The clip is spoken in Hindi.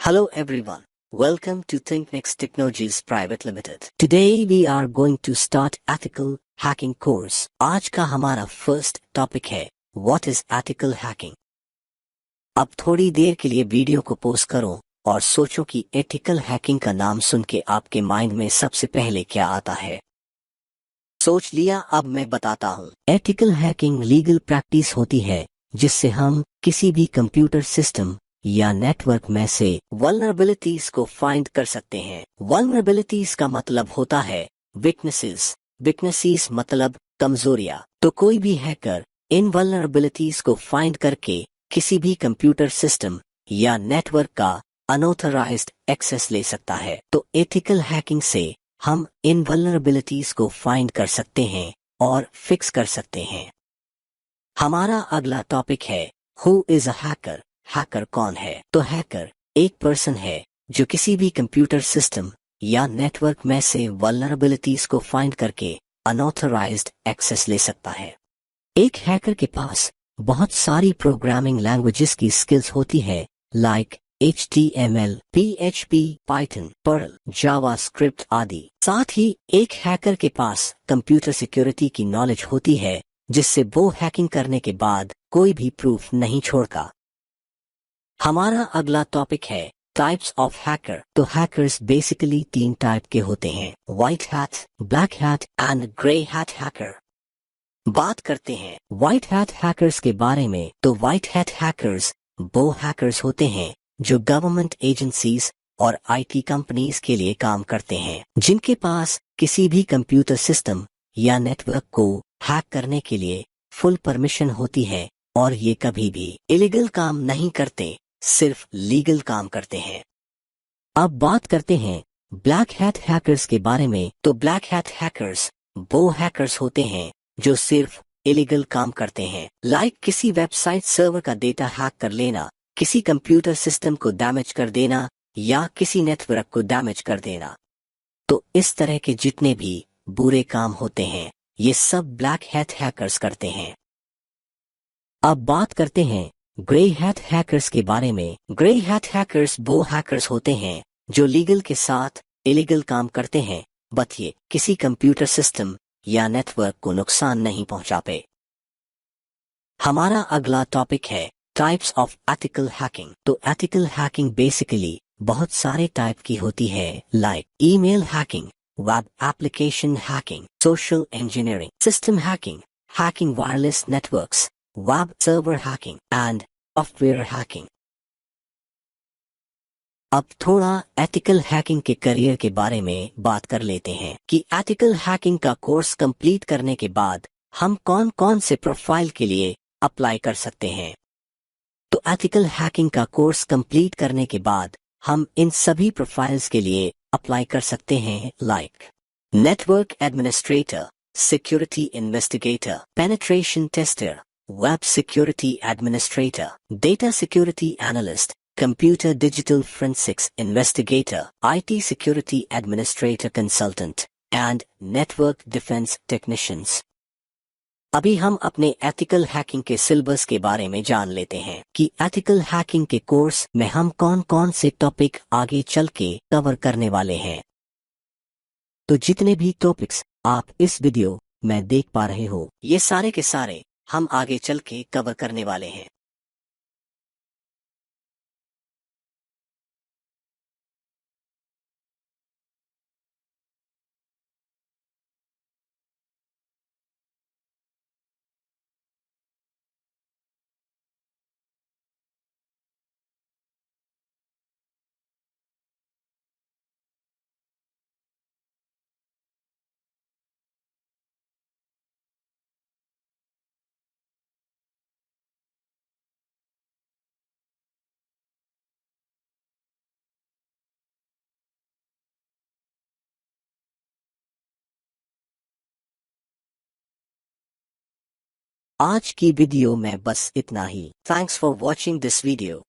Hello everyone, welcome to ThinkNEXT Technologies Private Limited. Today we are going to start ethical hacking course. आज का हमारा फर्स्ट टॉपिक है What is ethical hacking? अब थोड़ी देर के लिए वीडियो को पॉज करो और सोचो कि एथिकल हैकिंग का नाम सुन के आपके माइंड में सबसे पहले क्या आता है। सोच लिया? अब मैं बताता हूँ। एथिकल हैकिंग लीगल प्रैक्टिस होती है जिससे हम किसी भी कंप्यूटर सिस्टम या नेटवर्क में से वल्नरेबिलिटीज को फाइंड कर सकते हैं। वल्नरेबिलिटीज का मतलब होता है वीकनेसेस, वीकनेसेस मतलब कमजोरियां। तो कोई भी हैकर इन वल्नरेबिलिटीज को फाइंड करके किसी भी कंप्यूटर सिस्टम या नेटवर्क का अनऑथराइज्ड एक्सेस ले सकता है। तो एथिकल हैकिंग से हम इन वल्नरेबिलिटीज को फाइंड कर सकते हैं और फिक्स कर सकते हैं। हमारा अगला टॉपिक है who is a hacker. Hacker कौन है? तो हैकर एक पर्सन है जो किसी भी कंप्यूटर सिस्टम या नेटवर्क में से वल्नरेबिलिटीज को फाइंड करके अनऑथराइज्ड एक्सेस ले सकता है। एक हैकर के पास बहुत सारी प्रोग्रामिंग लैंग्वेजेस की स्किल्स होती है like HTML, PHP, Python, Perl, JavaScript आदि। साथ ही एक हैकर के पास कंप्यूटर सिक्योरिटी की नॉलेज होती है जिससे वो हैकिंग करने के बाद कोई भी प्रूफ नहीं छोड़ता। हमारा अगला टॉपिक है टाइप्स ऑफ हैकर। तो हैकर्स बेसिकली 3 टाइप के होते हैं, white hat, black hat and grey hat hacker. बात करते हैं व्हाइट हैट हैकर्स के बारे में। तो व्हाइट हैट हैकर्स वो हैकर्स होते हैं जो गवर्नमेंट एजेंसीज और IT कंपनीज के लिए काम करते हैं, जिनके पास किसी भी कंप्यूटर सिस्टम या नेटवर्क को हैक करने के लिए फुल परमिशन होती है और ये कभी भी इलीगल काम नहीं करते, सिर्फ लीगल काम करते हैं। अब बात करते हैं ब्लैक हैट हैकर्स के बारे में। तो ब्लैक हैट हैकर्स वो हैकर्स होते हैं जो सिर्फ इलीगल काम करते हैं, लाइक किसी वेबसाइट सर्वर का डेटा हैक कर लेना, किसी कंप्यूटर सिस्टम को डैमेज कर देना या किसी नेटवर्क को डैमेज कर देना। तो इस तरह के जितने भी बुरे काम होते हैं ये सब ब्लैक हैट हैकर्स करते हैं। अब बात करते हैं ग्रे हैट हैकर्स के बारे में। ग्रे हैट हैकर्स वो हैकर्स होते हैं जो लीगल के साथ इलीगल काम करते हैं, बट ये किसी कंप्यूटर सिस्टम या नेटवर्क को नुकसान नहीं पहुंचाते। हमारा अगला टॉपिक है टाइप्स ऑफ एथिकल हैकिंग। तो एथिकल हैकिंग बेसिकली बहुत सारे टाइप की होती है like email hacking, web application hacking, social engineering, system hacking, hacking wireless networks, web server hacking and software hacking. अब थोड़ा एथिकल हैकिंग के करियर के बारे में बात कर लेते हैं कि एथिकल हैकिंग का कोर्स कंप्लीट करने के बाद हम कौन कौन से प्रोफाइल के लिए अप्लाई कर सकते हैं। तो एथिकल हैकिंग का कोर्स कंप्लीट करने के बाद हम इन सभी प्रोफाइल्स के लिए अप्लाई कर सकते हैं like network administrator, security investigator, penetration tester, web security administrator, data security analyst, computer digital forensics investigator, IT security administrator consultant and network defence technicians. अभी हम अपने एथिकल हैकिंग के सिलेबस के बारे में जान लेते हैं कि एथिकल हैकिंग के कोर्स में हम कौन कौन से टॉपिक आगे चल के कवर करने वाले हैं। तो जितने भी टॉपिक्स आप इस वीडियो में देख पा रहे हो ये सारे के सारे हम आगे चल के कवर करने वाले हैं। आज की वीडियो में बस इतना ही। Thanks for watching this video.